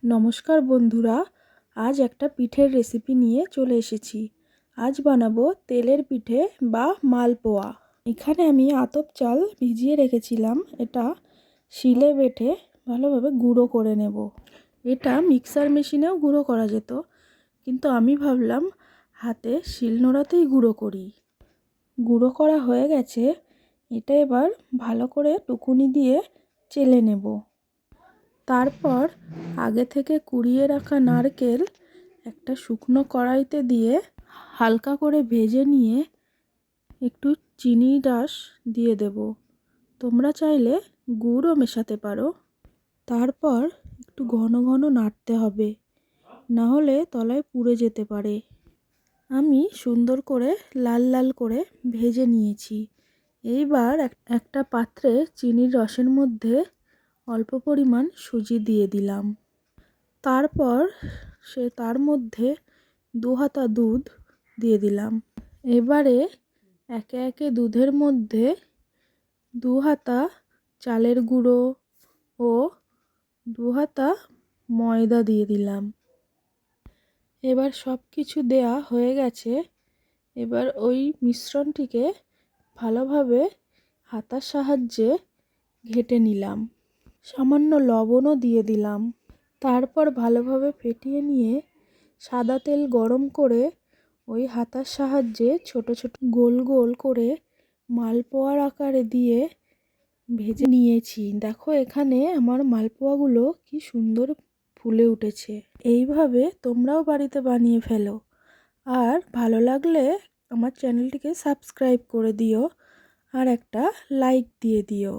নমস্কার বন্ধুরা, আজ একটা পিঠের রেসিপি নিয়ে চলে এসেছি। আজ বানাবো তেলের পিঠে বা মালপোয়া। এখানে আমি আতপ চাল ভিজিয়ে রেখেছিলাম, এটা শিলে বেটে ভালোভাবে গুঁড়ো করে নেব। এটা মিক্সার মেশিনেও গুঁড়ো করা যেত, কিন্তু আমি ভাবলাম হাতে শিলনোড়াতেই গুঁড়ো করি। গুঁড়ো করা হয়ে গেছে, এটা এবার ভালো করে টুকুনি দিয়ে চেলে নেব। তারপর আগে থেকে কুড়িয়ে রাখা নারকেল একটা শুকনো কড়াইতে দিয়ে হালকা করে ভেজে নিয়ে একটু চিনির রস দিয়ে দেব। তোমরা চাইলে গুড়ও মেশাতে পারো। তারপর একটু ঘন ঘন নাড়তে হবে, না হলে তলায় পুড়ে যেতে পারে। আমি সুন্দর করে লাল লাল করে ভেজে নিয়েছি। এইবার একটা পাত্রে চিনির রসের মধ্যে অল্প পরিমাণ সুজি দিয়ে দিলাম। তারপর তার মধ্যে 2 হাতা দুধ দিয়ে দিলাম। এবারে একে একে দুধের মধ্যে 2 হাতা চালের গুঁড়ো ও 2 হাতা ময়দা দিয়ে দিলাম। এবার সব কিছু দেয়া হয়ে গেছে। এবার ওই মিশ্রণটিকে ভালোভাবে হাতার সাহায্যে ঘেঁটে নিলাম। সামান্য লবণও দিয়ে দিলাম। তারপর ভালোভাবে ফেটিয়ে নিয়ে সাদা তেল গরম করে ওই হাতার সাহায্যে ছোট ছোট গোল গোল করে মালপোয়ার আকারে দিয়ে ভেজে নিয়েছি। দেখো এখানে আমার মালপোয়াগুলো কি সুন্দর ফুলে উঠেছে। এইভাবে তোমরাও বাড়িতে বানিয়ে ফেলো। আর ভালো লাগলে আমার চ্যানেলটিকে সাবস্ক্রাইব করে দিও আর একটা লাইক দিয়ে দিও।